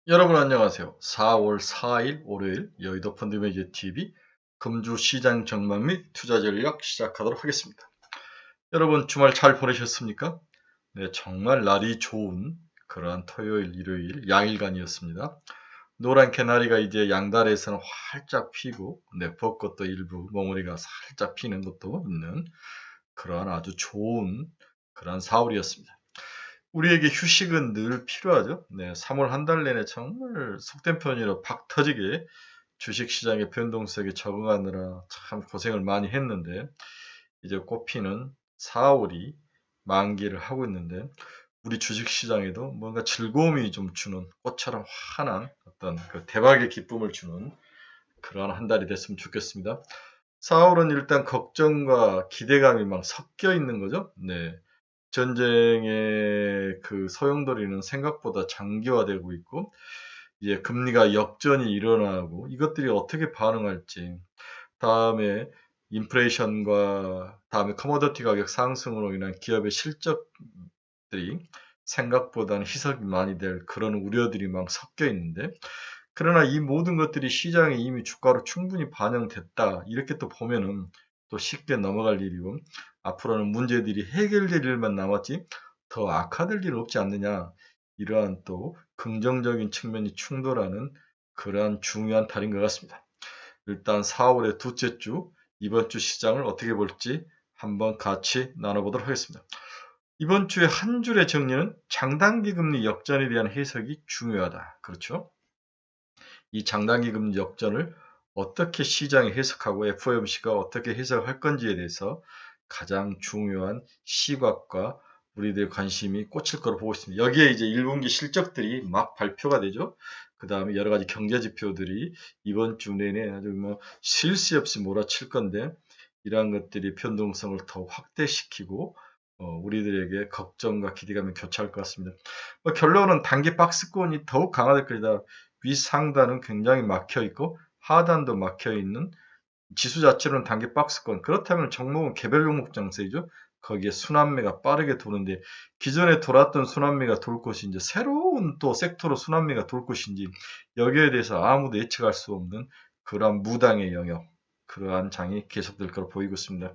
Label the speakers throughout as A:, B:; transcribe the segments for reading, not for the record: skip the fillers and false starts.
A: 여러분 안녕하세요. 4월 4일 월요일 여의도 펀드매니저 TV 금주 시장 전망 및 투자 전략 시작하도록 하겠습니다. 여러분 주말 잘 보내셨습니까? 네, 정말 날이 좋은 그러한 토요일, 일요일 양일간이었습니다. 노란 개나리가 이제 양달에서는 활짝 피고, 네, 벚꽃도 일부 몽우리가 살짝 피는 것도 있는 그러한 아주 좋은 그러한 4월이었습니다. 우리에게 휴식은 늘 필요하죠. 네, 3월 한 달 내내 정말 속된 표현으로 박 터지게 주식시장의 변동성에 적응하느라 참 고생을 많이 했는데 이제 꽃피는 4월이 만기를 하고 있는데 우리 주식시장에도 뭔가 즐거움이 좀 주는 꽃처럼 환한 어떤 그 대박의 기쁨을 주는 그러한 한 달이 됐으면 좋겠습니다. 4월은 일단 걱정과 기대감이 막 섞여 있는 거죠. 네. 전쟁의 그 소용돌이는 생각보다 장기화되고 있고, 이제 금리가 역전이 일어나고 이것들이 어떻게 반응할지, 다음에 인플레이션과 다음에 커머더티 가격 상승으로 인한 기업의 실적들이 생각보다는 희석이 많이 될 그런 우려들이 막 섞여 있는데, 그러나 이 모든 것들이 시장에 이미 주가로 충분히 반영됐다. 이렇게 또 보면은 또 쉽게 넘어갈 일이고, 앞으로는 문제들이 해결될 일만 남았지 더 악화될 일은 없지 않느냐. 이러한 또 긍정적인 측면이 충돌하는 그러한 중요한 달인 것 같습니다. 일단 4월의 둘째 주, 이번 주 시장을 어떻게 볼지 한번 같이 나눠보도록 하겠습니다. 이번 주에 한 줄의 정리는 장단기 금리 역전에 대한 해석이 중요하다. 그렇죠? 이 장단기 금리 역전을 어떻게 시장이 해석하고 FOMC가 어떻게 해석할 건지에 대해서 가장 중요한 시각과 우리들의 관심이 꽂힐 거로 보고 있습니다. 여기에 이제 1분기 실적들이 막 발표가 되죠. 그 다음에 여러 가지 경제 지표들이 이번 주 내내 아주 뭐 쉴 새 없이 몰아칠 건데, 이러한 것들이 변동성을 더 확대시키고 우리들에게 걱정과 기대감이 교차할 것 같습니다. 결론은 단기 박스권이 더욱 강화될 것이다. 윗상단은 굉장히 막혀 있고 하단도 막혀 있는 지수 자체로는 단기 박스권. 그렇다면 종목은 개별 종목 장세이죠. 거기에 순환매가 빠르게 도는데, 기존에 돌았던 순환매가 돌 것인지 새로운 또 섹터로 순환매가 돌 것인지 여기에 대해서 아무도 예측할 수 없는 그러한 무당의 영역, 그러한 장이 계속될 거로 보이고 있습니다.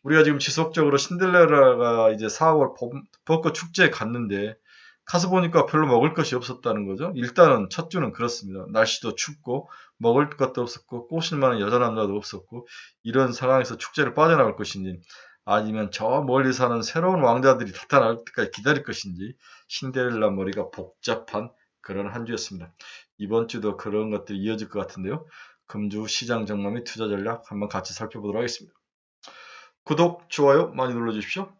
A: 우리가 지금 지속적으로 신데렐라가 이제 4월 벚꽃 축제에 갔는데 가서 보니까 별로 먹을 것이 없었다는 거죠. 일단은 첫 주는 그렇습니다. 날씨도 춥고 먹을 것도 없었고 꼬실 만한 여자 남자도 없었고, 이런 상황에서 축제를 빠져나갈 것인지 아니면 저 멀리 사는 새로운 왕자들이 나타날 때까지 기다릴 것인지 신데렐라 머리가 복잡한 그런 한 주였습니다. 이번 주도 그런 것들이 이어질 것 같은데요. 금주 시장 전망 및 투자 전략 한번 같이 살펴보도록 하겠습니다. 구독, 좋아요 많이 눌러주십시오.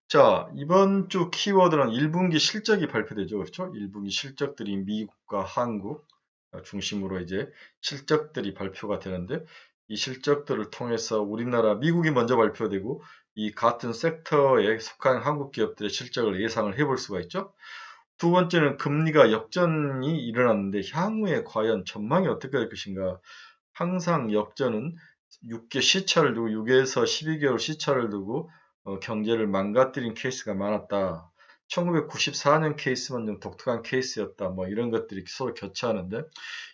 A: 자, 이번 주 키워드는 1분기 실적이 발표되죠. 그렇죠? 1분기 실적들이 미국과 한국 중심으로 이제 실적들이 발표가 되는데, 이 실적들을 통해서 우리나라, 미국이 먼저 발표되고 이 같은 섹터에 속한 한국 기업들의 실적을 예상을 해볼 수가 있죠. 두 번째는 금리가 역전이 일어났는데 향후에 과연 전망이 어떻게 될 것인가. 항상 역전은 6개 시차를 두고 6에서 12개월 시차를 두고 경제를 망가뜨린 케이스가 많았다. 1994년 케이스만 좀 독특한 케이스였다. 뭐 이런 것들이 서로 교차하는데,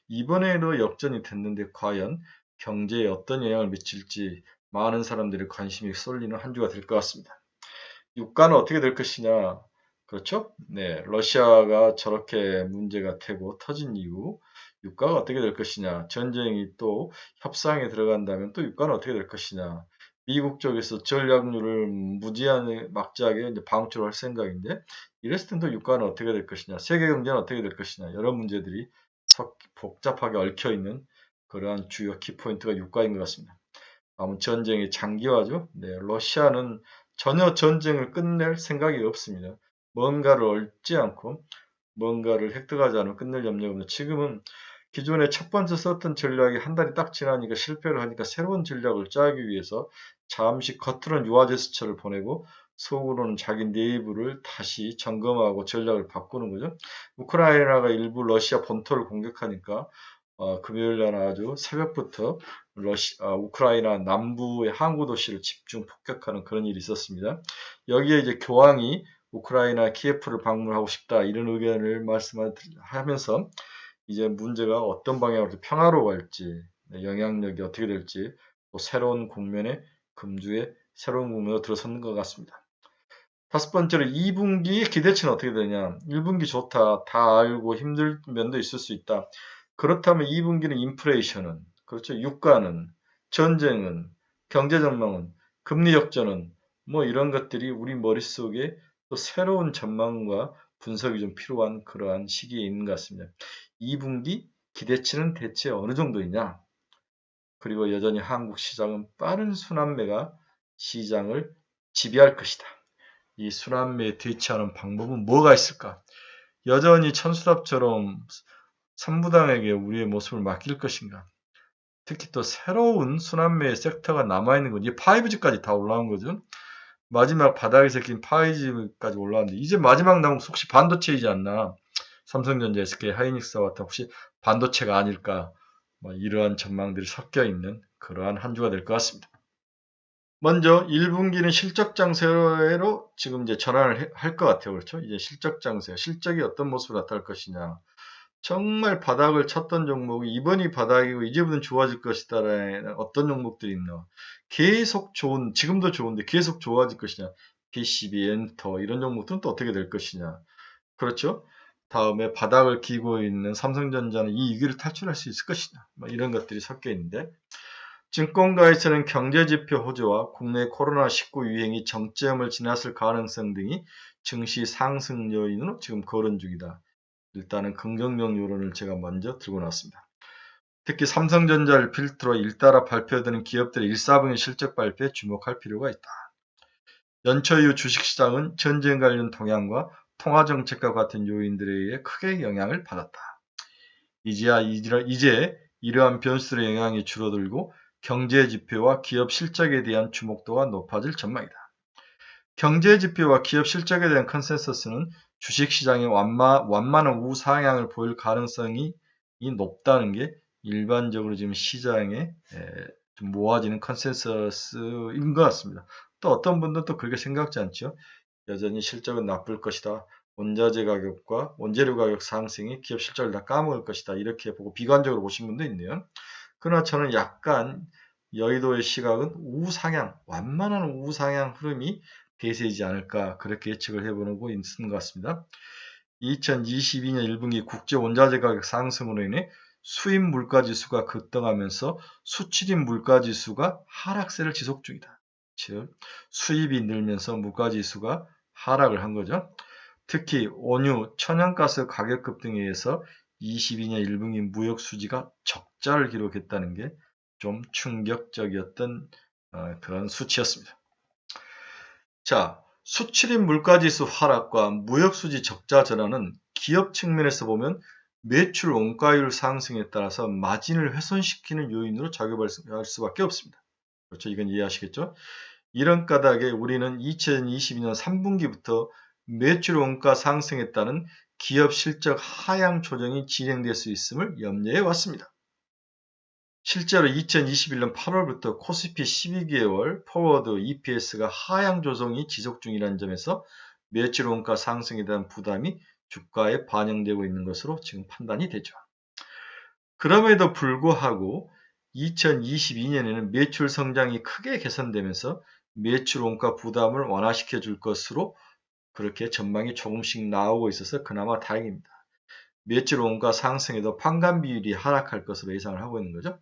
A: 이번에도 역전이 됐는데 과연 경제에 어떤 영향을 미칠지 많은 사람들의 관심이 쏠리는 한 주가 될 것 같습니다. 유가는 어떻게 될 것이냐. 그렇죠? 네, 러시아가 저렇게 문제가 되고 터진 이후 유가가 어떻게 될 것이냐. 전쟁이 또 협상에 들어간다면 또 유가는 어떻게 될 것이냐. 미국 쪽에서 전략률을 무지하게 막지하게 이제 방출할 생각인데, 이랬을 텐데 유가는 어떻게 될 것이냐. 세계 경제는 어떻게 될 것이냐. 여러 문제들이 복잡하게 얽혀 있는 그러한 주요 키포인트가 유가인 것 같습니다. 다음은 전쟁의 장기화죠. 네, 러시아는 전혀 전쟁을 끝낼 생각이 없습니다. 뭔가를 얻지 않고 뭔가를 획득하지 않으면 끝낼 염려가 없는, 지금은 기존에 첫 번째 썼던 전략이 한 달이 딱 지나니까 실패를 하니까 새로운 전략을 짜기 위해서 잠시 겉으로는 유화 제스처를 보내고 속으로는 자기 내부를 다시 점검하고 전략을 바꾸는 거죠. 우크라이나가 일부 러시아 본토를 공격하니까 금요일 날 아주 새벽부터 우크라이나 남부의 항구 도시를 집중 폭격하는 그런 일이 있었습니다. 여기에 이제 교황이 우크라이나 키예프를 방문하고 싶다 이런 의견을 말씀하면서 이제 문제가 어떤 방향으로 평화로워갈지, 영향력이 어떻게 될지, 또 새로운 국면에 금주의 새로운 국면으로 들어서는 것 같습니다. 다섯 번째로 2분기 기대치는 어떻게 되냐? 1분기 좋다. 다 알고 힘들 면도 있을 수 있다. 그렇다면 2분기는 인플레이션은, 그렇죠. 유가는, 전쟁은, 경제 전망은, 금리 역전은, 뭐 이런 것들이 우리 머릿속에 또 새로운 전망과 분석이 좀 필요한 그러한 시기에 있는 것 같습니다. 2분기 기대치는 대체 어느 정도이냐? 그리고 여전히 한국 시장은 빠른 순환매가 시장을 지배할 것이다. 이 순환매에 대처하는 방법은 뭐가 있을까? 여전히 천수답처럼 삼부당에게 우리의 모습을 맡길 것인가? 특히 또 새로운 순환매의 섹터가 남아있는 건 이제 5G까지 다 올라온 거죠. 마지막 바닥에서 낀 5G까지 올라왔는데 이제 마지막 남은 혹시 반도체이지 않나? 삼성전자, SK, 하이닉스와 같은 혹시 반도체가 아닐까? 뭐 이러한 전망들이 섞여 있는 그러한 한 주가 될 것 같습니다. 먼저 1분기는 실적 장세로 지금 이제 전환을 할 것 같아요. 그렇죠? 이제 실적 장세, 실적이 어떤 모습으로 나타날 것이냐. 정말 바닥을 쳤던 종목이 이번이 바닥이고 이제부터는 좋아질 것이다라는 어떤 종목들이 있나. 계속 좋은, 지금도 좋은데 계속 좋아질 것이냐. PCB, 엔터 이런 종목들은 또 어떻게 될 것이냐. 그렇죠? 다음에 바닥을 기고 있는 삼성전자는 이 위기를 탈출할 수 있을 것이냐. 뭐 이런 것들이 섞여 있는데 증권가에서는 경제지표 호조와 국내 코로나19 유행이 정점을 지났을 가능성 등이 증시 상승 요인으로 지금 거론 중이다. 일단은 긍정적 여론을 제가 먼저 들고 나왔습니다. 특히 삼성전자를 필두로 일따라 발표되는 기업들의 1사분기 실적 발표에 주목할 필요가 있다. 연초 이후 주식시장은 전쟁 관련 동향과 통화정책과 같은 요인들에 의해 크게 영향을 받았다. 이제 이러한 변수들의 영향이 줄어들고 경제지표와 기업 실적에 대한 주목도가 높아질 전망이다. 경제지표와 기업 실적에 대한 컨센서스는 주식시장이 완만한 우상향을 보일 가능성이 높다는 게 일반적으로 지금 시장에 좀 모아지는 컨센서스인 것 같습니다. 또 어떤 분들은 또 그렇게 생각지 않죠. 여전히 실적은 나쁠 것이다. 원자재 가격과 원재료 가격 상승이 기업 실적을 다 까먹을 것이다. 이렇게 보고 비관적으로 보신 분도 있네요. 그러나 저는 약간 여의도의 시각은 우상향, 완만한 우상향 흐름이 대세이지 않을까 그렇게 예측을 해보고 있는 것 같습니다. 2022년 1분기 국제 원자재 가격 상승으로 인해 수입 물가지수가 급등하면서 수출입 물가지수가 하락세를 지속 중이다. 즉 수입이 늘면서 물가지수가 하락을 한 거죠. 특히 원유, 천연가스 가격 급등에 의해서 22년 1분기 무역 수지가 적자를 기록했다는 게 좀 충격적이었던 그런 수치였습니다. 자, 수출입 물가지수 하락과 무역 수지 적자 전환은 기업 측면에서 보면 매출 원가율 상승에 따라서 마진을 훼손시키는 요인으로 작용할 수밖에 없습니다. 그렇죠? 이건 이해하시겠죠? 이런 까닭에 우리는 2022년 3분기부터 매출 원가 상승에 따른 기업 실적 하향 조정이 진행될 수 있음을 염려해 왔습니다. 실제로 2021년 8월부터 코스피 12개월 포워드 EPS가 하향 조정이 지속 중이라는 점에서 매출 원가 상승에 대한 부담이 주가에 반영되고 있는 것으로 지금 판단이 되죠. 그럼에도 불구하고 2022년에는 매출 성장이 크게 개선되면서 매출 원가 부담을 완화시켜 줄 것으로 그렇게 전망이 조금씩 나오고 있어서 그나마 다행입니다. 매출 원가 상승에도 판관 비율이 하락할 것으로 예상을 하고 있는 거죠.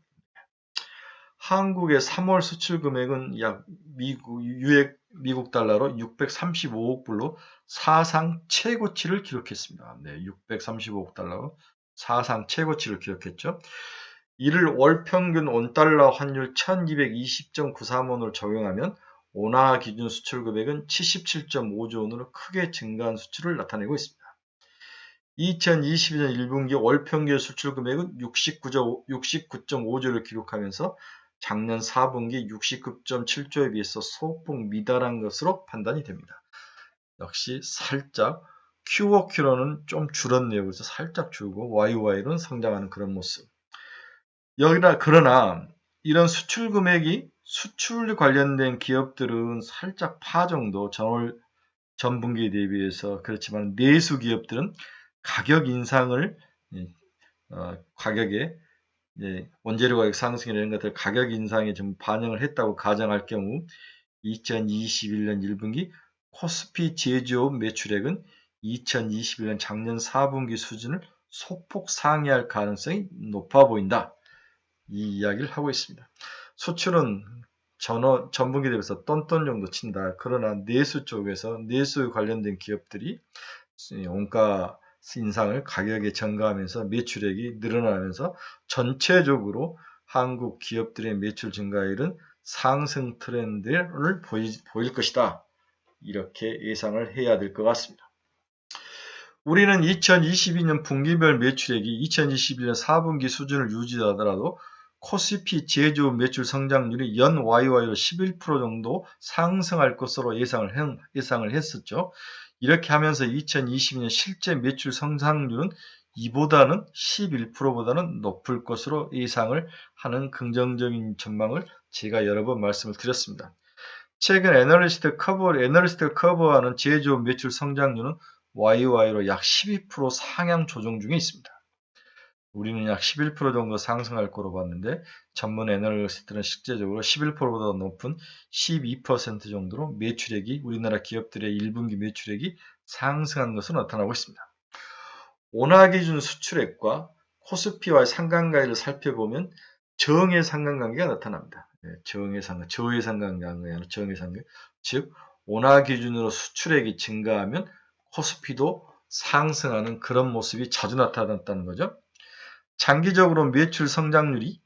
A: 한국의 3월 수출 금액은 약 미국 달러로 635억 불로 사상 최고치를 기록했습니다. 네, 635억 달러로 사상 최고치를 기록했죠. 이를 월 평균 원달러 환율 1220.93원으로 적용하면 원화 기준 수출 금액은 77.5조 원으로 크게 증가한 수출을 나타내고 있습니다. 2022년 1분기 월 평균 수출 금액은 69.5조를 기록하면서 작년 4분기 69.7조에 비해서 소폭 미달한 것으로 판단이 됩니다. 역시 살짝 QOQ로는 좀 줄었네요. 그래서 살짝 줄고 YOY로는 성장하는 그런 모습. 그러나 이런 수출 금액이 수출 관련된 기업들은 살짝 파 정도 전분기에 대비해서 그렇지만 내수 기업들은 가격 인상을 가격에 원재료 가격 상승이라는 것들 가격 인상에 좀 반영을 했다고 가정할 경우 2021년 1분기 코스피 제조업 매출액은 2021년 작년 4분기 수준을 소폭 상회할 가능성이 높아 보인다. 이 이야기를 하고 있습니다. 수출은 전분기 대비해서 똔똔 정도 친다. 그러나 내수 쪽에서 내수 관련된 기업들이 원가 인상을 가격에 전가하면서 매출액이 늘어나면서 전체적으로 한국 기업들의 매출 증가율은 상승 트렌드를 보일 것이다. 이렇게 예상을 해야 될 것 같습니다. 우리는 2022년 분기별 매출액이 2021년 4분기 수준을 유지하더라도 코스피 제조업 매출 성장률이 연 YY로 11% 정도 상승할 것으로 예상을 했었죠. 이렇게 하면서 2022년 실제 매출 성장률은 이보다는 11%보다는 높을 것으로 예상을 하는 긍정적인 전망을 제가 여러 번 말씀을 드렸습니다. 최근 애널리스트가 커버하는 제조업 매출 성장률은 YY로 약 12% 상향 조정 중에 있습니다. 우리는 약 11% 정도 상승할 거로 봤는데 전문 애널리스트는 실제적으로 11%보다 높은 12% 정도로 매출액이 우리나라 기업들의 1분기 매출액이 상승한 것으로 나타나고 있습니다. 원화 기준 수출액과 코스피와의 상관관계를 살펴보면 정의 상관관계가 나타납니다. 저의 상관관계가 아니라 정의 상관관계. 즉 원화 기준으로 수출액이 증가하면 코스피도 상승하는 그런 모습이 자주 나타났다는 거죠. 장기적으로 매출 성장률이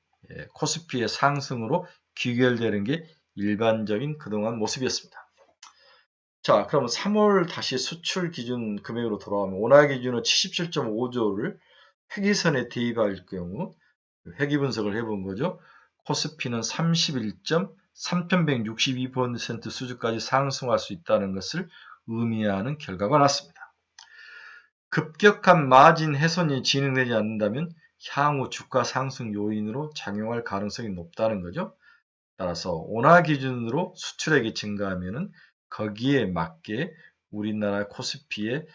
A: 코스피의 상승으로 귀결되는 게 일반적인 그동안 모습이었습니다. 자, 그럼 3월 다시 수출 기준 금액으로 돌아오면 원화 기준으로 77.5조를 회기선에 대입할 경우 회기 분석을 해본 거죠. 코스피는 31.3162% 수준까지 상승할 수 있다는 것을 의미하는 결과가 났습니다. 급격한 마진 훼손이 진행되지 않는다면 향후 주가 상승 요인으로 작용할 가능성이 높다는 거죠. 따라서 원화 기준으로 수출액이 증가하면은 거기에 맞게 우리나라 코스피의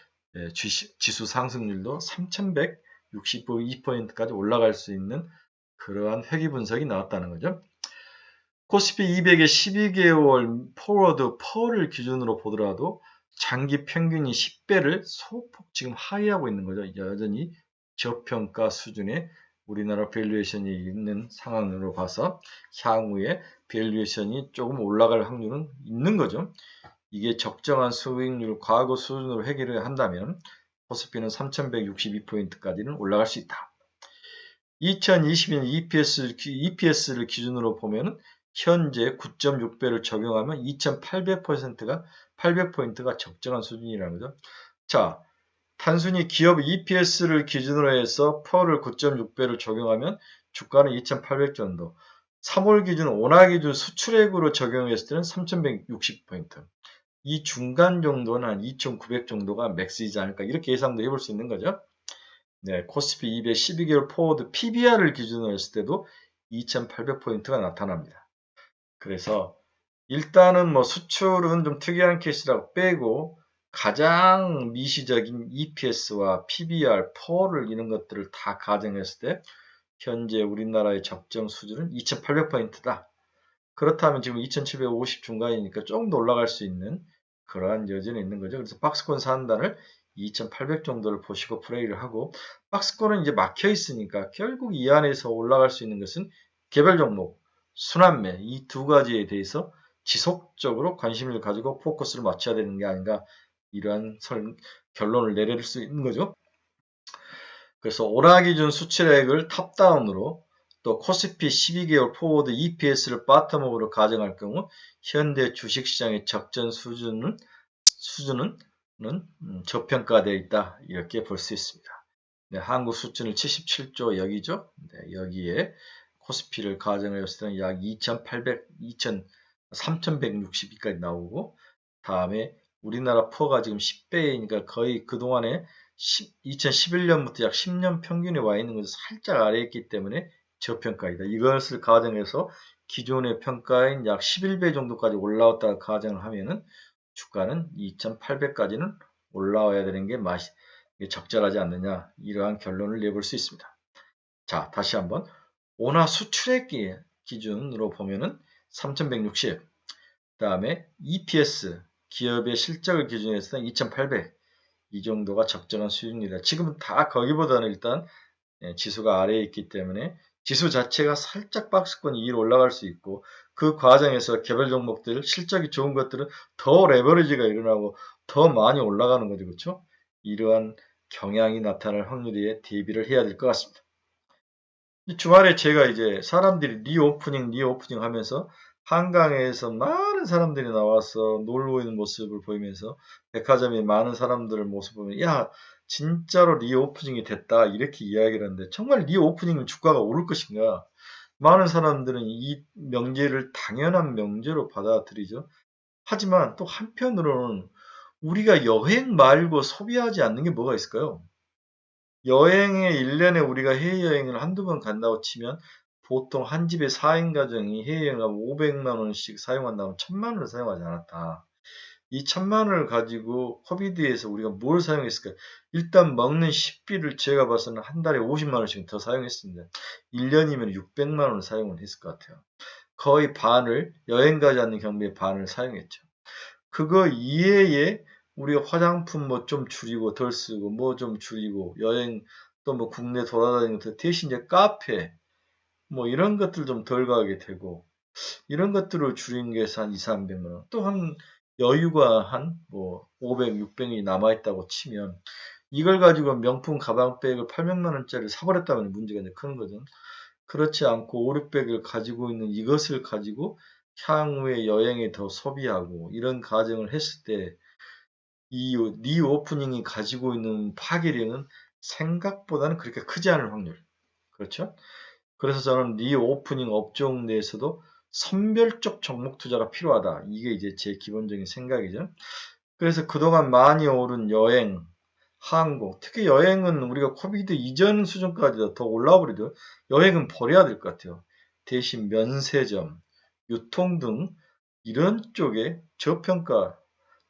A: 지수 상승률도 3162포인트까지 올라갈 수 있는 그러한 회귀 분석이 나왔다는 거죠. 코스피 200의 12개월 포워드 펄을 기준으로 보더라도 장기 평균이 10배를 소폭 지금 하회하고 있는 거죠. 여전히 저평가 수준의 우리나라 밸류에이션이 있는 상황으로 봐서 향후에 밸류에이션이 조금 올라갈 확률은 있는 거죠. 이게 적정한 수익률 과거 수준으로 회귀를 한다면 코스피는 3162포인트까지는 올라갈 수 있다. 2020년 EPS를 기준으로 보면 현재 9.6배를 적용하면 2800포인트가 적정한 수준이라는 거죠. 자, 단순히 기업 EPS를 기준으로 해서 펄을 9.6배를 적용하면 주가는 2800 정도. 3월 기준 원화 기준 수출액으로 적용했을 때는 3160포인트. 이 중간 정도는 한 2900 정도가 맥스이지 않을까 이렇게 예상도 해볼 수 있는 거죠. 네, 코스피 200 12개월 포워드 PBR을 기준으로 했을 때도 2800포인트가 나타납니다. 그래서 일단은 뭐 수출은 좀 특이한 케이스라고 빼고 가장 미시적인 EPS와 PBR, 펄을 이런 것들을 다 가정했을 때 현재 우리나라의 적정 수준은 2800포인트다. 그렇다면 지금 2750 중간이니까 조금 더 올라갈 수 있는 그러한 여지는 있는 거죠. 그래서 박스권 산단을 2800 정도를 보시고 플레이를 하고 박스권은 이제 막혀 있으니까 결국 이 안에서 올라갈 수 있는 것은 개별 종목, 순환매 이 두 가지에 대해서 지속적으로 관심을 가지고 포커스를 맞춰야 되는 게 아닌가 이러한 결론을 내릴 수 있는 거죠. 그래서 원화 기준 수출액을 탑다운으로 또 코스피 12개월 포워드 EPS를 바텀업으로 가정할 경우 현대 주식시장의 적정 수준은 저평가되어 있다 이렇게 볼 수 있습니다. 네, 한국 수준을 77조 여기죠. 네, 여기에 코스피를 가정했을 때는 약 3160까지 나오고 다음에 우리나라 퍼가 지금 10배이니까 거의 그동안에 2011년부터 약 10년 평균에 와 있는 것이 살짝 아래에 있기 때문에 저평가이다. 이것을 가정해서 기존의 평가인 약 11배 정도까지 올라왔다가 가정을 하면은 주가는 2800까지는 올라와야 되는 게 적절하지 않느냐 이러한 결론을 내볼 수 있습니다. 자, 다시 한번 원화 수출액 기준으로 보면은 3,160. 그다음에 EPS 기업의 실적을 기준으로 해서 2,800. 이 정도가 적정한 수준이다. 지금은 다 거기보다는 일단 지수가 아래에 있기 때문에 지수 자체가 살짝 박스권 위로 올라갈 수 있고 그 과정에서 개별 종목들 실적이 좋은 것들은 더 레버리지가 일어나고 더 많이 올라가는 거죠. 그렇죠? 이러한 경향이 나타날 확률에 대비를 해야 될 것 같습니다. 주말에 제가 이제 사람들이 리오프닝 하면서 한강에서 많은 사람들이 나와서 놀고 있는 모습을 보이면서 백화점에 많은 사람들을 모습 보면 야 진짜로 리오프닝이 됐다 이렇게 이야기를 하는데 정말 리오프닝은 주가가 오를 것인가? 많은 사람들은 이 명제를 당연한 명제로 받아들이죠. 하지만 또 한편으로는 우리가 여행 말고 소비하지 않는 게 뭐가 있을까요? 여행에 1년에 우리가 해외여행을 한두 번 간다고 치면 보통 한 집에 4인 가정이 해외여행 가면 500만 원씩 사용한다면 1000만 원을 사용하지 않았다. 이 1000만 원을 가지고 코비드에서 우리가 뭘 사용했을까요? 일단 먹는 식비를 제가 봐서는 한 달에 50만 원씩 더 사용했습니다. 1년이면 600만 원을 사용을 했을 것 같아요. 거의 반을 여행 가지 않는 경비의 반을 사용했죠. 그거 이외에 우리가 화장품 뭐 좀 줄이고 덜 쓰고 뭐 좀 줄이고 여행 또 뭐 국내 돌아다니는 것도 대신 이제 카페 뭐 이런 것들 좀 덜 가게 되고 이런 것들을 줄인 게 한 2, 300만 원. 또 한 여유가 한 뭐 500, 600이 남아 있다고 치면 이걸 가지고 명품 가방백을 800만 원짜리 사버렸다면 문제가 이제 큰 거죠. 그렇지 않고 5, 600을 가지고 있는 이것을 가지고 향후에 여행에 더 소비하고 이런 가정을 했을 때 이 리오프닝이 가지고 있는 파괴력은 생각보다는 그렇게 크지 않을 확률. 그렇죠? 그래서 저는 리오프닝 업종 내에서도 선별적 종목 투자가 필요하다. 이게 이제 제 기본적인 생각이죠. 그래서 그동안 많이 오른 여행, 항공, 특히 여행은 우리가 코비드 이전 수준까지 더 올라와 버리죠. 여행은 버려야 될 것 같아요. 대신 면세점, 유통 등 이런 쪽에 저평가,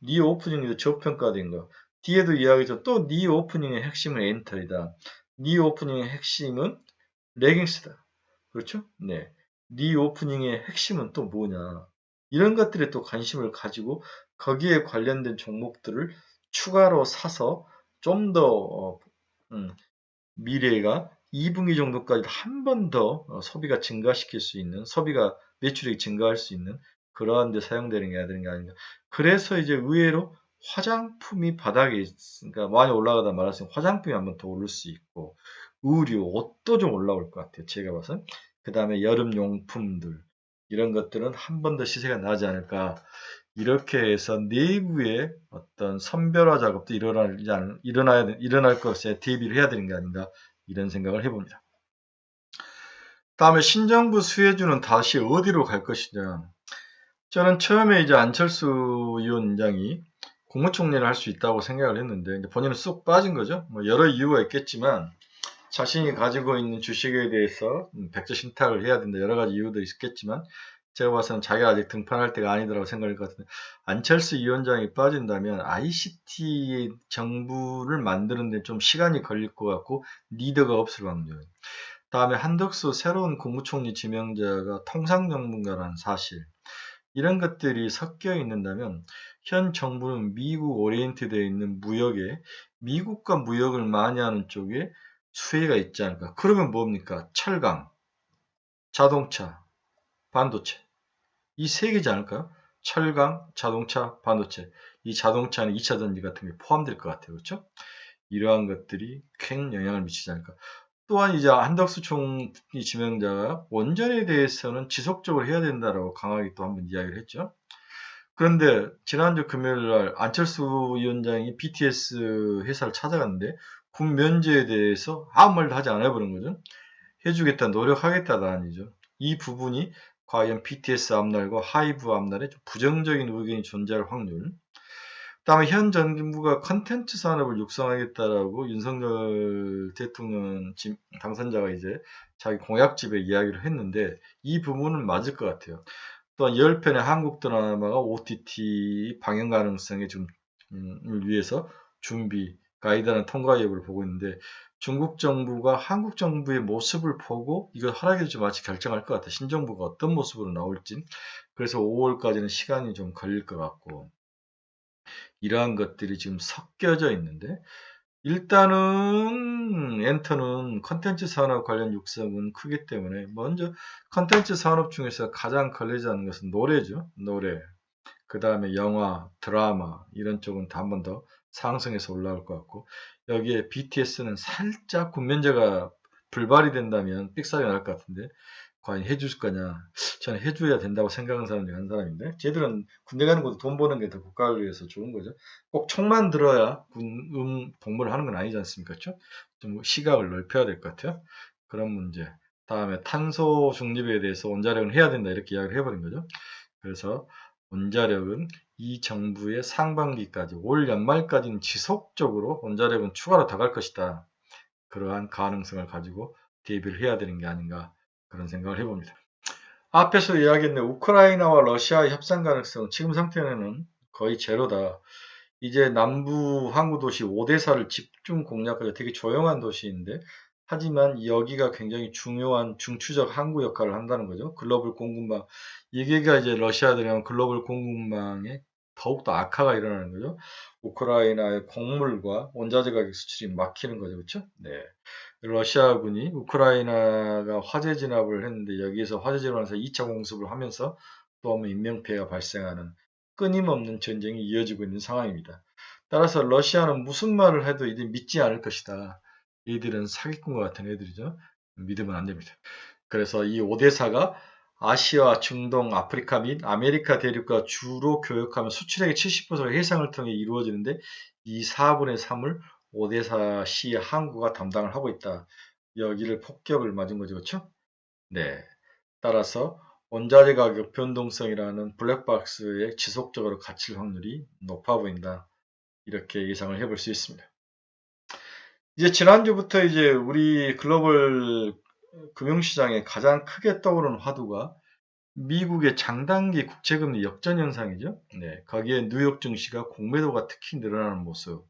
A: 리오프닝에도 저평가된 거. 뒤에도 이야기죠. 또 리오프닝의 핵심은 엔터이다. 리오프닝의 핵심은 레깅스다. 그렇죠? 네. 리오프닝의 핵심은 또 뭐냐. 이런 것들에 또 관심을 가지고 거기에 관련된 종목들을 추가로 사서 좀 더 미래가 2분기 정도까지 한 번 더 소비가 증가시킬 수 있는 소비가 매출이 증가할 수 있는 그러한 데 사용되는 게 되는 게 아닌가. 그래서 이제 의외로 화장품이 바닥에 있으니까 많이 올라가다 말았으니 화장품이 한번 더 오를 수 있고 의류, 옷도 좀 올라올 것 같아요. 제가 봐서. 그 다음에 여름 용품들 이런 것들은 한 번 더 시세가 나지 않을까. 이렇게 해서 내부의 어떤 선별화 작업도 일어날 것에 대비를 해야 되는 게 아닌가 이런 생각을 해봅니다. 다음에 신정부 수혜주는 다시 어디로 갈 것이냐. 저는 처음에 이제 안철수 위원장이 국무총리를 할 수 있다고 생각을 했는데 이제 본인은 쑥 빠진 거죠. 뭐 여러 이유가 있겠지만 자신이 가지고 있는 주식에 대해서 백지 신탁을 해야 된다. 여러 가지 이유도 있겠지만 제가 봐서는 자기가 아직 등판할 때가 아니더라고 생각할 것 같은데 안철수 위원장이 빠진다면 ICT 정부를 만드는 데 좀 시간이 걸릴 것 같고 리더가 없을 확률. 다음에 한덕수 새로운 국무총리 지명자가 통상정문가라는 사실. 이런 것들이 섞여 있는다면 현 정부는 미국 오리엔트되어 있는 무역에 미국과 무역을 많이 하는 쪽에 수혜가 있지 않을까. 그러면 뭡니까? 철강, 자동차, 반도체. 이 세 개지 않을까요? 철강, 자동차, 반도체. 이 자동차는 2차 전지 같은 게 포함될 것 같아요. 그렇죠? 이러한 것들이 큰 영향을 미치지 않을까. 또한 이제 한덕수 총리 지명자가 원전에 대해서는 지속적으로 해야 된다라고 강하게 또 한번 이야기를 했죠. 그런데 지난주 금요일 날 안철수 위원장이 BTS 회사를 찾아갔는데 군 면제에 대해서 아무 말도 하지 않아 버린 거죠. 해주겠다, 노력하겠다가 아니죠. 이 부분이 과연 BTS 앞날과 하이브 앞날에 좀 부정적인 의견이 존재할 확률. 다음에 현 정부가 컨텐츠 산업을 육성하겠다라고 윤석열 대통령 당선자가 이제 자기 공약집에 이야기를 했는데 이 부분은 맞을 것 같아요. 또한 10편의 한국 드라마가 OTT 방영 가능성에 좀 위해서 준비 가이드라는 통과 여부를 보고 있는데 중국 정부가 한국 정부의 모습을 보고 이거 허락해주지 말지 결정할 것 같아. 신정부가 어떤 모습으로 나올지. 그래서 5월까지는 시간이 좀 걸릴 것 같고 이러한 것들이 지금 섞여져 있는데 일단은 엔터는 컨텐츠 산업 관련 육성은 크기 때문에 먼저 컨텐츠 산업 중에서 가장 걸리지 않는 것은 노래죠. 노래. 그 다음에 영화, 드라마 이런 쪽은 다 한 번 더 상승해서 올라올 것 같고 여기에 BTS는 살짝 군면제가 불발이 된다면 삑사리 날 것 같은데 과연 해줄 거냐? 저는 해줘야 된다고 생각하는 사람 중에 한 사람인데 쟤들은 군대 가는 것도 돈 버는 게 더 국가를 위해서 좋은 거죠. 꼭 총만 들어야 동물을 하는 건 아니지 않습니까? 그렇죠? 좀 시각을 넓혀야 될 것 같아요. 그런 문제. 다음에 탄소 중립에 대해서 원자력은 해야 된다 이렇게 이야기를 해버린 거죠. 그래서 원자력은 이 정부의 상반기까지 올 연말까지는 지속적으로 원자력은 추가로 더 갈 것이다. 그러한 가능성을 가지고 대비를 해야 되는 게 아닌가 그런 생각을 해봅니다. 앞에서 이야기했는데 우크라이나와 러시아의 협상 가능성 지금 상태는 거의 제로다. 이제 남부 항구 도시 오데사를 집중 공략하려 되게 조용한 도시인데 하지만 여기가 굉장히 중요한 중추적 항구 역할을 한다는 거죠. 글로벌 공급망. 이게가 이제 러시아들이 하면 글로벌 공급망에 더욱더 악화가 일어나는 거죠. 우크라이나의 곡물과 원자재 가격 수출이 막히는 거죠. 그렇죠? 네. 러시아군이 우크라이나가 화재 진압을 했는데 여기에서 화재 진압에서 2차 공습을 하면서 또 한번 인명피해가 발생하는 끊임없는 전쟁이 이어지고 있는 상황입니다. 따라서 러시아는 무슨 말을 해도 이들 믿지 않을 것이다. 이들은 사기꾼과 같은 애들이죠. 믿으면 안 됩니다. 그래서 이 오데사가 아시아, 중동, 아프리카 및 아메리카 대륙과 주로 교역하며 수출액의 70%가 해상을 통해 이루어지는데 이 4분의 3을 오데사 시 항구가 담당을 하고 있다. 여기를 폭격을 맞은 거죠. 그렇죠? 네. 따라서 원자재 가격 변동성이라는 블랙박스에 지속적으로 갇힐 확률이 높아 보인다. 이렇게 예상을 해볼 수 있습니다. 이제 지난주부터 이제 우리 글로벌 금융시장에 가장 크게 떠오르는 화두가 미국의 장단기 국채금리 역전 현상이죠. 네, 거기에 뉴욕 증시가 공매도가 특히 늘어나는 모습.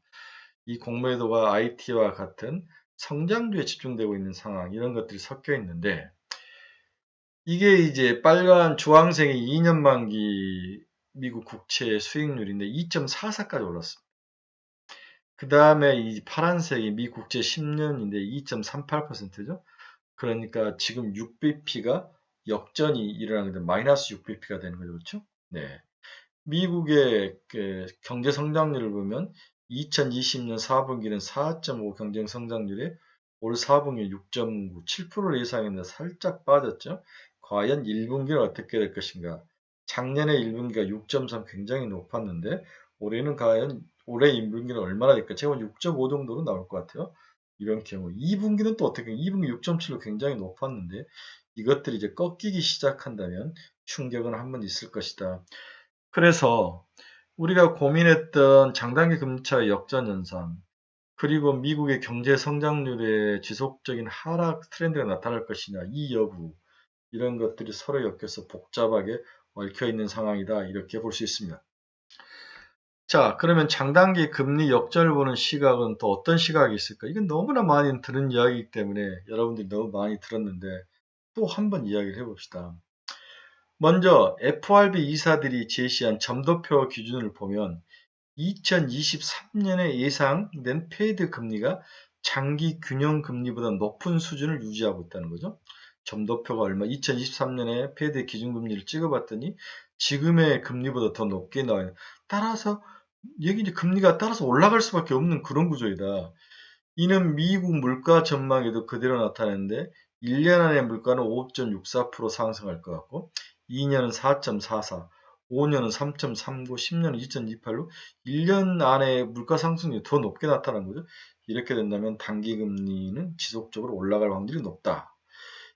A: 이 공매도가 IT와 같은 성장주에 집중되고 있는 상황, 이런 것들이 섞여 있는데, 이게 이제 빨간 주황색이 2년 만기 미국 국채 수익률인데 2.44까지 올랐습니다. 그 다음에 이 파란색이 미 국채 10년인데 2.38%죠. 그러니까 지금 6bp가 역전이 일어나게 되면 마이너스 6bp가 되는 거죠. 그렇죠? 네. 미국의 그 경제 성장률을 보면 2020년 4분기는 4.5 경제 성장률에 올 4분기 6.9, 7%를 예상했는데 살짝 빠졌죠. 과연 1분기는 어떻게 될 것인가? 작년에 1분기가 6.3 굉장히 높았는데 올해는 과연 올해 1분기는 얼마나 될까? 제가 6.5 정도로 나올 것 같아요. 이런 경우 2분기는 또 어떻게 2분기 6.7로 굉장히 높았는데 이것들이 이제 꺾이기 시작한다면 충격은 한번 있을 것이다. 그래서 우리가 고민했던 장단기 금리차의 역전 현상, 그리고 미국의 경제 성장률의 지속적인 하락 트렌드가 나타날 것이냐, 이 여부, 이런 것들이 서로 엮여서 복잡하게 얽혀 있는 상황이다. 이렇게 볼 수 있습니다. 자, 그러면 장단기 금리 역전을 보는 시각은 또 어떤 시각이 있을까? 이건 너무나 많이 들은 이야기이기 때문에 여러분들이 너무 많이 들었는데 또 한번 이야기를 해봅시다. 먼저 FRB 이사들이 제시한 점도표 기준을 보면 2023년에 예상된 페이드 금리가 장기 균형 금리보다 높은 수준을 유지하고 있다는 거죠. 점도표가 얼마? 2023년에 페이드 기준금리를 찍어봤더니 지금의 금리보다 더 높게 나와요. 따라서 여기 이제 금리가 따라서 올라갈 수밖에 없는 그런 구조이다. 이는 미국 물가 전망에도 그대로 나타나는데 1년 안에 물가는 5.64% 상승할 것 같고 2년은 4.44, 5년은 3.39, 10년은 2.28로 1년 안에 물가 상승률이 더 높게 나타난 거죠. 이렇게 된다면 단기 금리는 지속적으로 올라갈 확률이 높다.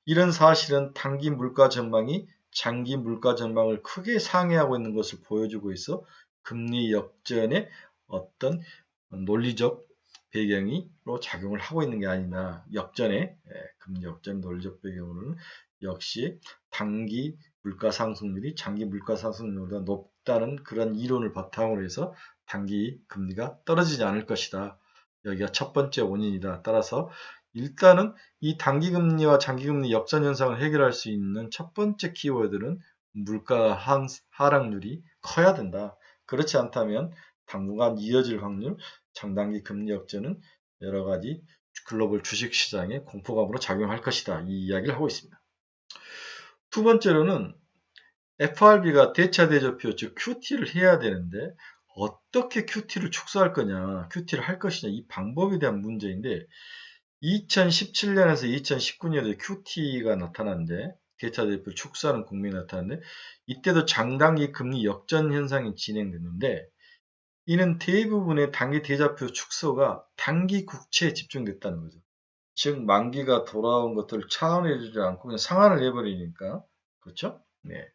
A: 이런 사실은 단기 물가 전망이 장기 물가 전망을 크게 상회하고 있는 것을 보여주고 있어 금리 역전의 어떤 논리적 배경으로 작용을 하고 있는 게 아니나 역전의 금리 역전 논리적 배경으로는 역시 단기 물가 상승률이 장기 물가 상승률보다 높다는 그런 이론을 바탕으로 해서 단기 금리가 떨어지지 않을 것이다. 여기가 첫 번째 원인이다. 따라서 일단은 이 단기금리와 장기금리 역전 현상을 해결할 수 있는 첫 번째 키워드는 물가 하락률이 커야 된다. 그렇지 않다면 당분간 이어질 확률, 장단기 금리 역전은 여러 가지 글로벌 주식시장에 공포감으로 작용할 것이다. 이 이야기를 하고 있습니다. 두 번째로는 FRB가 대차대조표 즉 QT를 해야 되는데 어떻게 QT를 축소할 거냐, QT를 할 것이냐 이 방법에 대한 문제인데 2017년에서 2019년에 QT가 나타났는데 대차대조 축소하는 국면이 나타났는데 이때도 장단기 금리 역전 현상이 진행됐는데 이는 대부분의 단기 대자표 축소가 단기 국채에 집중됐다는 거죠. 즉 만기가 돌아온 것들을 차원해주지 않고 그냥 상환을 해버리니까 그렇죠? 네.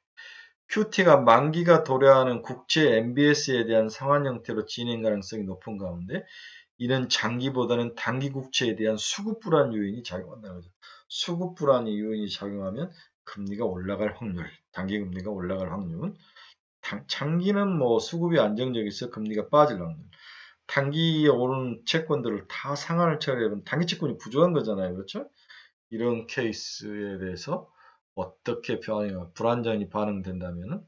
A: QT가 만기가 도래하는 국채 MBS에 대한 상환 형태로 진행 가능성이 높은 가운데 이는 장기보다는 단기 국채에 대한 수급 불안 요인이 작용한다는 거죠. 수급 불안의 요인이 작용하면 금리가 올라갈 확률, 단기 금리가 올라갈 확률, 장기는 뭐 수급이 안정적이서 금리가 빠질 확률, 단기에 오른 채권들을 다 상환을 처리하면 단기 채권이 부족한 거잖아요. 그렇죠? 이런 케이스에 대해서 어떻게 불안정이 반응된다면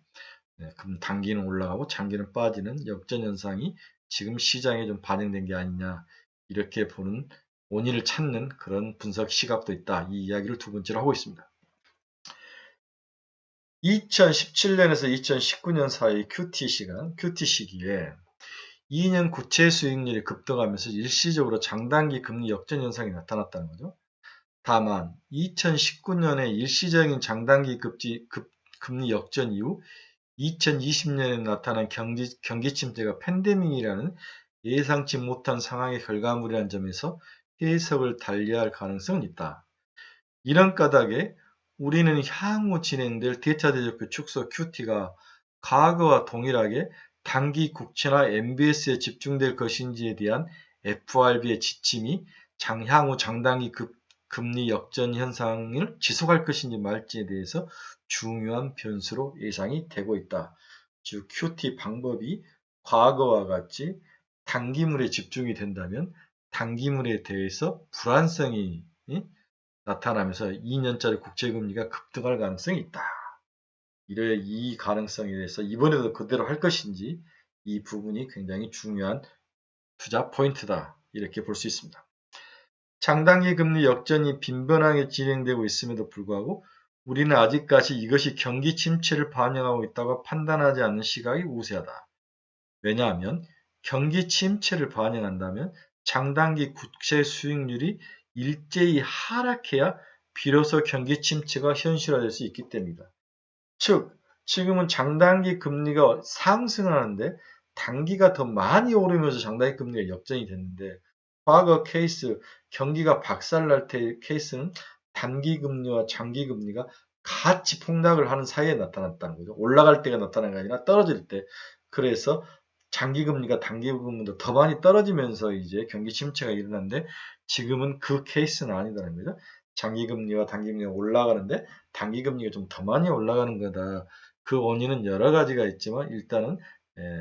A: 그럼 단기는 올라가고 장기는 빠지는 역전 현상이 지금 시장에 좀 반영된 게 아니냐 이렇게 보는 원인을 찾는 그런 분석 시각도 있다. 이 이야기를 두 번째로 하고 있습니다. 2017년에서 2019년 사이 QT 시기에 2년 국채 수익률이 급등하면서 일시적으로 장단기 금리 역전 현상이 나타났다는 거죠. 다만 2019년에 일시적인 장단기 금리 역전 이후 2020년에 나타난 경기 침체가 팬데믹이라는 예상치 못한 상황의 결과물이라는 점에서 해석을 달리할 가능성은 있다. 이런 까닭에 우리는 향후 진행될 대차대조표 축소 QT가 과거와 동일하게 단기 국채나 MBS에 집중될 것인지에 대한 FRB의 지침이 향후 장단기 금리 역전 현상을 지속할 것인지 말지에 대해서 중요한 변수로 예상이 되고 있다. 즉 QT 방법이 과거와 같이 단기물에 집중이 된다면 단기물에 대해서 불안성이 나타나면서 2년짜리 국채금리가 급등할 가능성이 있다. 이 가능성에 대해서 이번에도 그대로 할 것인지 이 부분이 굉장히 중요한 투자 포인트다. 이렇게 볼 수 있습니다. 장단기 금리 역전이 빈번하게 진행되고 있음에도 불구하고 우리는 아직까지 이것이 경기 침체를 반영하고 있다고 판단하지 않는 시각이 우세하다. 왜냐하면 경기 침체를 반영한다면 장단기 국채 수익률이 일제히 하락해야 비로소 경기 침체가 현실화될 수 있기 때문이다. 즉, 지금은 장단기 금리가 상승하는데 단기가 더 많이 오르면서 장단기 금리가 역전이 됐는데 과거 케이스, 경기가 박살날 때 케이스는 단기 금리와 장기 금리가 같이 폭락을 하는 사이에 나타났다는 거죠. 올라갈 때가 나타난 게 아니라 떨어질 때. 그래서 장기 금리가 단기 금리보다 더 많이 떨어지면서 이제 경기 침체가 일어났는데 지금은 그 케이스는 아니다는 거죠. 장기 금리와 단기 금리가 올라가는데 단기 금리가 좀 더 많이 올라가는 거다. 그 원인은 여러 가지가 있지만 일단은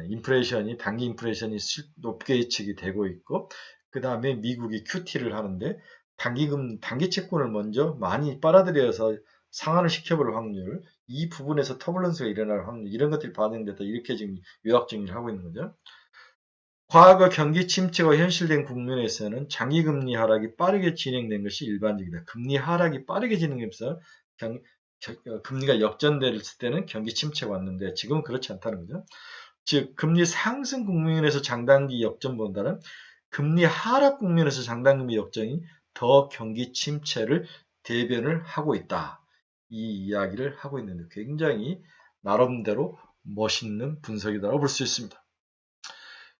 A: 인플레이션이 단기 인플레이션이 높게 예측이 되고 있고 그 다음에 미국이 QT를 하는데 단기 채권을 먼저 많이 빨아들여서 상환을 시켜볼 확률, 이 부분에서 터뷸런스가 일어날 확률, 이런 것들이 반영됐다. 이렇게 지금 요약 정리를 하고 있는 거죠. 과거 경기 침체가 현실된 국면에서는 장기 금리 하락이 빠르게 진행된 것이 일반적이다. 금리 하락이 빠르게 진행되면서 금리가 역전됐을 때는 경기 침체가 왔는데 지금은 그렇지 않다는 거죠. 즉 금리 상승 국면에서 장단기 역전보다는 금리 하락 국면에서 장단기 역전이 더 경기 침체를 대변을 하고 있다. 이 이야기를 하고 있는데 굉장히 나름대로 멋있는 분석이라고 볼 수 있습니다.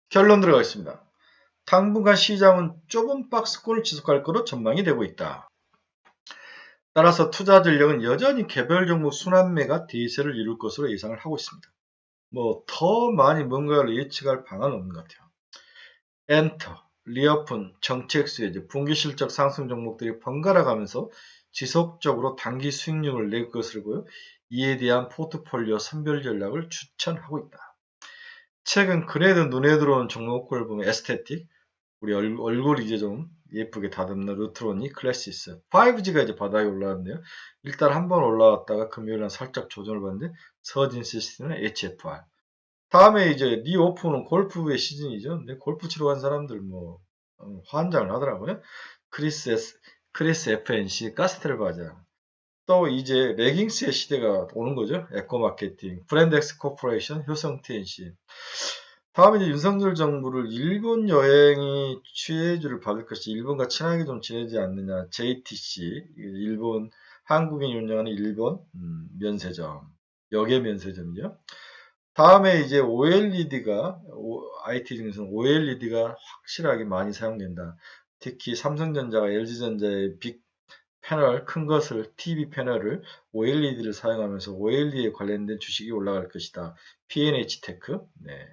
A: 결론 들어가겠습니다. 당분간 시장은 좁은 박스권을 지속할 것으로 전망이 되고 있다. 따라서 투자 전략은 여전히 개별 종목 순환매가 대세를 이룰 것으로 예상을 하고 있습니다. 더 많이 뭔가를 예측할 방안은 없는 것 같아요. 엔터, 리어폰, 정책 수혜주, 분기 실적 상승 종목들이 번갈아 가면서 지속적으로 단기 수익률을 낼 것이고요. 이에 대한 포트폴리오 선별 전략을 추천하고 있다. 최근 그래도 눈에 들어오는 종목을 보면 에스테틱, 우리 얼굴 이제 좀 예쁘게 다듬는 루트로니 클래시스. 5G가 이제 바닥에 올라왔는데요. 일단 한번 올라왔다가 금요일날 살짝 조정을 받는데 서진 시스템은 HFR. 다음에 이제 리오프는 골프의 시즌이죠. 근데 골프 치러 간 사람들 뭐 환장을 하더라고요. 크리스 크리스 FNC, 가스텔바자. 또 이제 레깅스의 시대가 오는 거죠. 에코마케팅, 브랜드엑스 코퍼레이션, 효성 TNC. 다음에 이제 윤석열 정부를 일본 여행이 취해주를 받을 것이 일본과 친하게 좀 지내지 않느냐. JTC, 일본 한국인이 운영하는 일본 면세점, 역의 면세점이죠. 다음에 이제 OLED가 IT 중에서는 OLED가 확실하게 많이 사용된다. 특히 삼성전자가 LG전자의 빅 패널 큰 것을 TV 패널을 OLED를 사용하면서 OLED에 관련된 주식이 올라갈 것이다. P&H 테크. 네.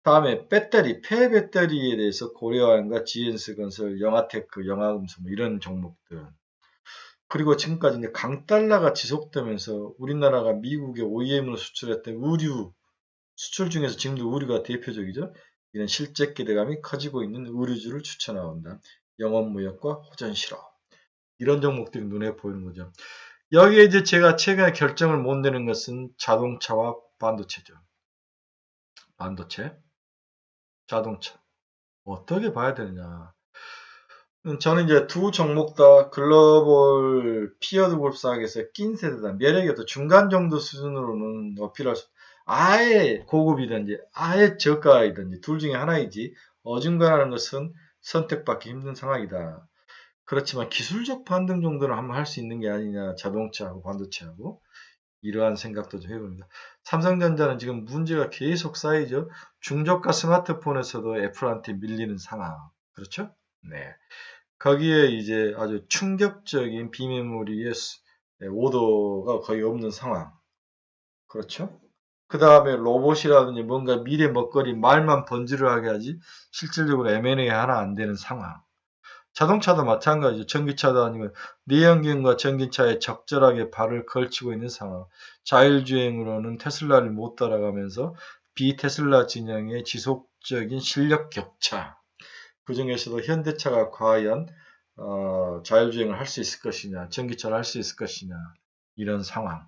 A: 다음에 배터리, 폐배터리에 대해서 고려한과 지엔스 건설, 영아테크, 영아금속 뭐 이런 종목들. 그리고 지금까지 이제 강달러가 지속되면서 우리나라가 미국에 OEM으로 수출했던 의류 수출 중에서 지금도 의류가 대표적이죠. 이런 실제 기대감이 커지고 있는 의류주를 추천한다. 영업무역과 호전실업. 이런 종목들이 눈에 보이는 거죠. 여기에 이제 제가 최근에 결정을 못 내는 것은 자동차와 반도체죠. 반도체, 자동차. 어떻게 봐야 되느냐. 저는 이제 두 종목 다 글로벌 피어드 골프상에서 낀 세대다. 매력이 어떤 중간 정도 수준으로는 어필할 수, 아예 고급이든지, 아예 저가이든지, 둘 중에 하나이지, 어중간하는 것은 선택받기 힘든 상황이다. 그렇지만 기술적 반등 정도는 한번 할 수 있는 게 아니냐, 자동차하고 반도체하고. 이러한 생각도 좀 해봅니다. 삼성전자는 지금 문제가 계속 쌓이죠. 중저가 스마트폰에서도 애플한테 밀리는 상황. 그렇죠? 네. 거기에 이제 아주 충격적인 비메모리의 오더가 거의 없는 상황. 그렇죠? 그 다음에 로봇이라든지 뭔가 미래 먹거리 말만 번지르하게 하지 실질적으로 M&A 하나 안 되는 상황. 자동차도 마찬가지죠. 전기차도 아니고 내연기관과 전기차에 적절하게 발을 걸치고 있는 상황. 자율주행으로는 테슬라를 못 따라가면서 비테슬라 진영의 지속적인 실력 격차. 그 중에서도 현대차가 과연 자율주행을 할 수 있을 것이냐, 전기차를 할 수 있을 것이냐, 이런 상황.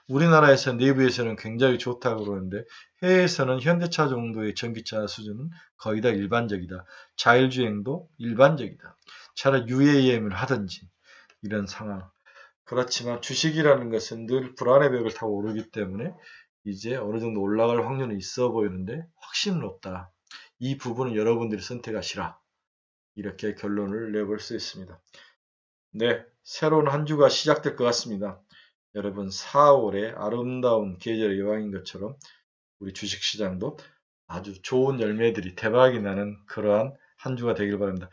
A: 우리나라에서 내부에서는 굉장히 좋다고 그러는데 해외에서는 현대차 정도의 전기차 수준은 거의 다 일반적이다. 자율주행도 일반적이다. 차라리 UAM을 하든지 이런 상황. 그렇지만 주식이라는 것은 늘 불안의 벽을 타고 오르기 때문에 이제 어느 정도 올라갈 확률은 있어 보이는데 확신은 없다. 이 부분은 여러분들이 선택하시라. 이렇게 결론을 내볼 수 있습니다. 네, 새로운 한 주가 시작될 것 같습니다. 여러분 4월의 아름다운 계절의 여왕인 것처럼 우리 주식시장도 아주 좋은 열매들이 대박이 나는 그러한 한 주가 되길 바랍니다.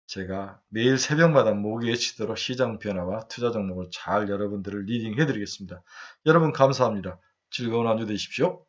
A: 제가 매일 새벽마다 목이 외치도록 시장 변화와 투자 종목을 잘 여러분들을 리딩해 드리겠습니다. 여러분 감사합니다. 즐거운 한 주 되십시오.